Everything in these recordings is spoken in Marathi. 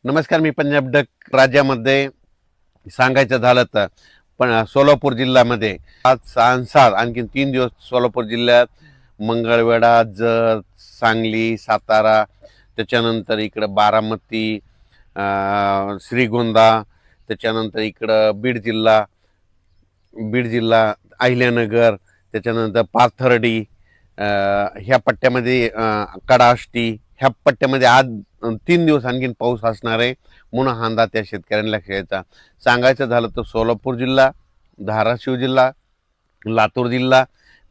नमस्कार, मी पंजाब डक. राज्यामध्ये सांगायचं झालं तर पण सोलापूर जिल्ह्यामध्ये आज सांसार आणखीन 3 दिवस सोलापूर जिल्ह्यात मंगळवेढा, जत, सांगली, सातारा, त्याच्यानंतर इकडं बारामती, श्रीगोंदा, त्याच्यानंतर इकडं बीड जिल्हा, अहिल्यानगर, त्याच्यानंतर पाथर्डी, ह्या पट्ट्यामध्ये कडाष्टी, ह्या पट्ट्यामध्ये आज 3 दिवस आणखीन पाऊस असणार आहे म्हणून हा अंदाज त्या शेतकऱ्यांना लक्षात घ्यायचा. सांगायचं झालं तर सोलापूर जिल्हा, धाराशिव जिल्हा, लातूर जिल्हा,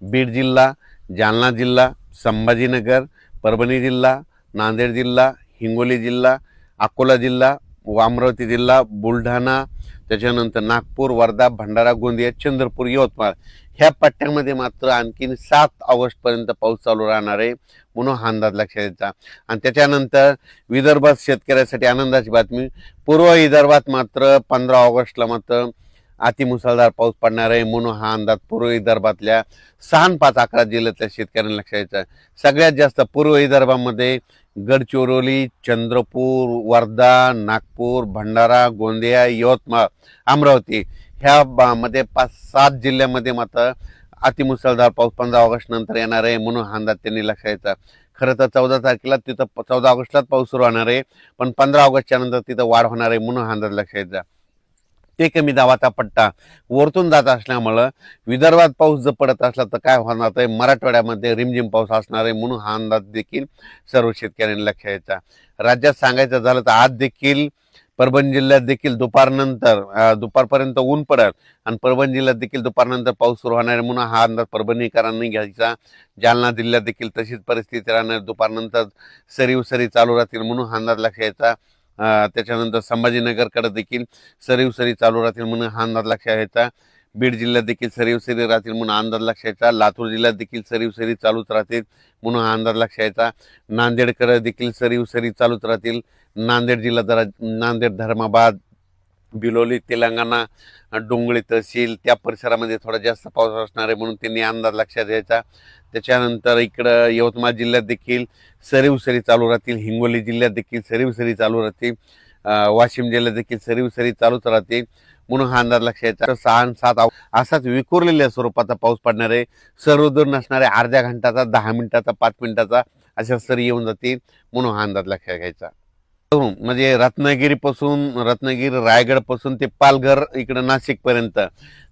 बीड जिल्हा, जालना जिल्हा, संभाजीनगर, परभणी जिल्हा, नांदेड जिल्हा, हिंगोली जिल्हा, अकोला जिल्हा, अमरावती जिल्हा, बुलढाणा, त्याच्यानंतर नागपूर, वर्धा, भंडारा, गोंदिया, चंद्रपूर, यवतमाळ ह्या पट्ट्यामध्ये मात्र आणखीन 7 ऑगस्टपर्यंत पाऊस चालू राहणार आहे म्हणून हा अंदाज लक्षात घ्यायचा. आणि त्याच्यानंतर विदर्भात शेतकऱ्यासाठी आनंदाची बातमी, पूर्व विदर्भात मात्र 15 ऑगस्टला मात्र अतिमुसळधार पाऊस पडणार आहे म्हणून हा अंदाज पूर्व विदर्भातल्या 6 आणि 5 11 जिल्ह्यातल्या शेतकऱ्यांना लक्षात घ्यायचा. सगळ्यात जास्त पूर्व विदर्भामध्ये गडचिरोली, चंद्रपूर, वर्धा, नागपूर, भंडारा, गोंदिया, यवतमाळ, अमरावती ह्या मध्ये 5-7 जिल्ह्यामध्ये मात्र अतिमुसळधार पाऊस 15 ऑगस्ट नंतर येणार आहे म्हणून हा अंदाज त्यांनी लक्षात घ्यायचा. खरं तर 14 तारखेला तिथं 14 ऑगस्टलाच पाऊस सुरू होणार आहे, पण 15 ऑगस्टच्या नंतर तिथं वाढ होणार आहे म्हणून हा अंदाज लक्षात घ्यायचा. ते कमी दाबाचा पट्टा वरतून जात असल्यामुळं विदर्भात पाऊस जर पडत असला तर काय होणार आहे, मराठवाड्यामध्ये रिमझिम पाऊस असणार आहे म्हणून हा अंदाज देखील सर्व शेतकऱ्यांनी लक्षात घ्यायचा. राज्यात सांगायचं झालं तर आज देखील परभणी जिल्ह्यात देखील दुपारपर्यंत ऊन पडेल आणि परभणी जिल्ह्यात देखील दुपारनंतर पाऊस सुरू होणार आहे म्हणून हा अंदाज परभणीकरांनी घ्यायचा. जालना जिल्ह्यात देखील तशीच परिस्थिती राहणार, दुपारनंतर सरी चालू राहतील म्हणून हा अंदाज लक्षात घ्यायचा. त्याच्यानंतर संभाजीनगरकडे देखील सरी चालू राहतील म्हणून हा अंदाज लक्षात घ्यायचा. बीड जिल्ह्यात देखील सरी राहतील म्हणून अंदाज लक्षात घ्यायचा. लातूर जिल्ह्यात देखील सरी चालूच राहतील म्हणून हा अंदाज लक्षात घ्यायचा. नांदेडकडे देखील सरी चालूच राहतील. नांदेड जिल्हा नांदेड, धर्माबाद, बिलोली, तेलंगणा, डोंगळी तहसील त्या परिसरामध्ये थोडा जास्त पाऊस असणार आहे म्हणून त्यांनी अंदाज लक्षात घ्यायचा. त्याच्यानंतर इकडं यवतमाळ जिल्ह्यात देखील सरी चालू राहतील. हिंगोली जिल्ह्यात देखील सरी चालू राहतील. वाशिम जिल्ह्यात देखील सरी चालूच राहतील म्हणून हा अंदाज लक्षात घ्यायचा. 6 आणि 7 असाच विखुरलेल्या स्वरूपाचा पाऊस पडणार आहे. सर्वदूर नसणारे अर्ध्या घंटाचा, 10 मिनिटाचा, 5 मिनिटाचा अशा सरी येऊन जातील म्हणून हा अंदाज लक्षात घ्यायचा. म्हणजे रत्नागिरी, रायगड पासून ते पालघर इकडं नाशिक पर्यंत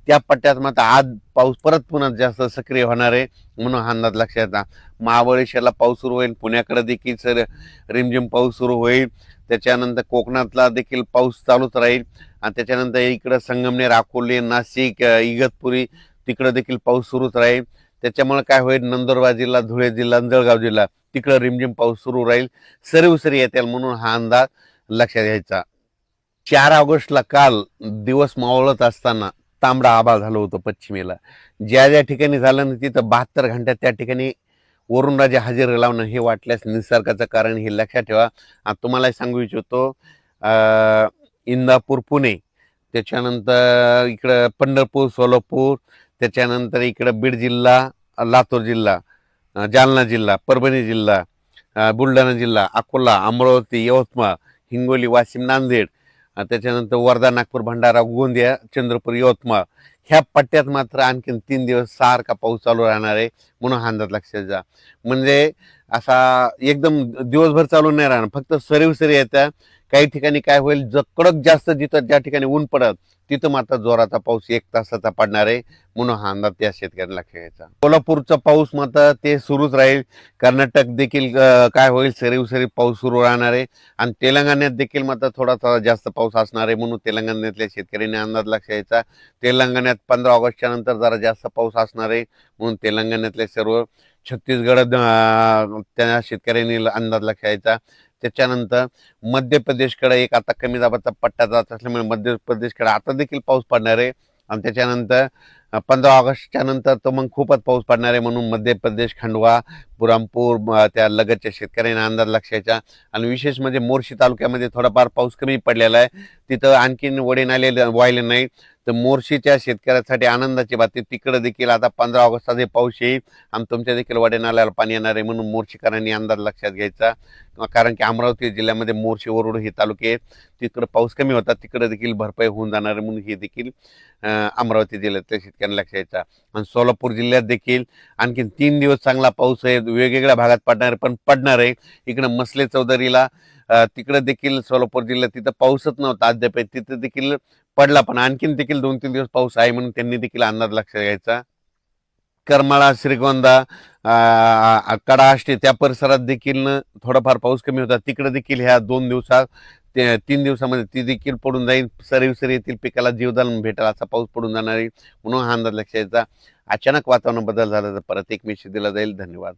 त्या पट्ट्यात मात्र आज पाऊस पुन्हा जास्त सक्रिय होणार आहे म्हणून हा अंदाज लक्षात येतात. महाबळेश्वरला पाऊस सुरू होईल, पुण्याकडे देखील रिमझिम पाऊस सुरू होईल. त्याच्यानंतर कोकणातला देखील पाऊस चालूच राहील आणि त्याच्यानंतर इकडं संगमनेर, अकोले, नाशिक, इगतपुरी तिकडं देखील पाऊस सुरूच राहील. त्याच्यामुळे काय होईल, नंदुरबार जिल्हा, धुळे जिल्हा, जळगाव जिल्हा तिकडं रिमझिम पाऊस सुरू राहील, सरी येतील म्हणून हा अंदाज लक्षात घ्यायचा. 4 ऑगस्टला काल दिवस मावळत असताना तांबडा आभाळ झालं होतं पश्चिमेला. ज्या ठिकाणी झालं ना तिथं 72 घंट्यात त्या ठिकाणी वरुणराजे हजेरी लावणं हे वाटल्यास निसर्गाचं कारण हे लक्षात ठेवा. तुम्हाला सांगू इच्छितो, इंदापूर, पुणे, त्याच्यानंतर इकडं पंढरपूर, सोलापूर, त्याच्यानंतर इकडं बीड जिल्हा, लातूर जिल्हा, जालना जिल्हा, परभणी जिल्हा, बुलढाणा जिल्हा, अकोला, अमरावती, यवतमाळ, हिंगोली, वाशिम, नांदेड, त्याच्यानंतर वर्धा, नागपूर, भंडारा, गोंदिया, चंद्रपूर, यवतमाळ ह्या पट्ट्यात मात्र आणखीन 3 दिवस सारखा पाऊस चालू राहणार आहे म्हणून हा अंदाज लक्षात जा. म्हणजे असा एकदम दिवसभर चालू नाही राहणार, फक्त सरी येत्या. काही ठिकाणी काय होईल, कडक जास्त जिथं ज्या ठिकाणी ऊन पडत तिथं मात्र जोराचा पाऊस 1 तासाचा पडणार आहे म्हणून हा अंदाज त्या शेतकऱ्यांना लक्षात घ्यायचा. कोल्हापूरचा पाऊस मात्र ते सुरूच राहील. कर्नाटक देखील काय होईल, सरी पाऊस सुरू राहणार आहे आणि तेलंगणात देखील मात्र थोडा जास्त पाऊस असणार आहे म्हणून तेलंगणातल्या शेतकऱ्यांनी अंदाज लक्षात घ्यायचा. तेलंगणात 15 ऑगस्टच्या नंतर जरा जास्त पाऊस असणार आहे म्हणून तेलंगणातले सर्व छत्तीसगड त्या शेतकऱ्यांनी अंदाज लक्षात घ्यायचा. त्याच्यानंतर मध्य प्रदेशकडे एक आता कमी दाबाचा पट्टा जात असल्यामुळे मध्य प्रदेशकडे आता देखील पाऊस पडणार आहे आणि त्याच्यानंतर 15 ऑगस्टच्या नंतर तो मग खूपच पाऊस पडणार आहे म्हणून मध्य प्रदेश, खंडवा, बुरामपूर त्या लगतच्या शेतकऱ्यांना अंदाज लक्षायचा. आणि विशेष म्हणजे मोर्शी तालुक्यामध्ये थोडाफार पाऊस कमी पडलेला आहे, तिथं आणखीन वडे नाले वाहिले नाही, तर मोर्शीच्या शेतकऱ्यासाठी आनंदाची बातमी, तिकडे देखील आता 15 ऑगस्टचा जे पाऊस येईल आणि तुमच्या देखील वडे नाल्याला पाणी येणार आहे, म्हणून मोर्शीकरांनी अंदाज लक्षात घ्यायचा. कारण की अमरावती जिल्ह्यामध्ये मोर्शी वरुड हे तालुके आहेत, तिकडे पाऊस कमी होता, तिकडे देखील भरपाई होऊन जाणार आहे, म्हणून हे देखील अमरावती जिल्ह्यातल्या शेतकऱ्यांना लक्षात घ्यायचा. आणि सोलापूर जिल्ह्यात देखील आणखी 3 दिवस चांगला पाऊस आहे, वेगवेगळ्या भागात पडणार आहे. इकडं मसले चौधरीला तिकडे देखील सोलापूर जिल्ह्यात तिथं पाऊसच नव्हता अद्याप, तिथं देखील पडला, पण आणखीन देखील 2-3 दिवस पाऊस आहे, म्हणून त्यांनी देखील अंदाज लक्षात घ्यायचा. करमाळा, श्रीगोंदा, कडा, आष्टी त्या परिसरात देखील थोडाफार पाऊस कमी होता, तिकडे देखील ह्या 2 दिवसात 3 दिवसामध्ये ती देखील पडून जाईल. सरी येथील पिकाला जीवदान भेटेल असा पाऊस पडून जाणार आहे, म्हणून हा अंदाज लक्षात घ्यायचा. अचानक वातावरण बदल झाला तर परत एक मेसेज दिला जाईल. धन्यवाद.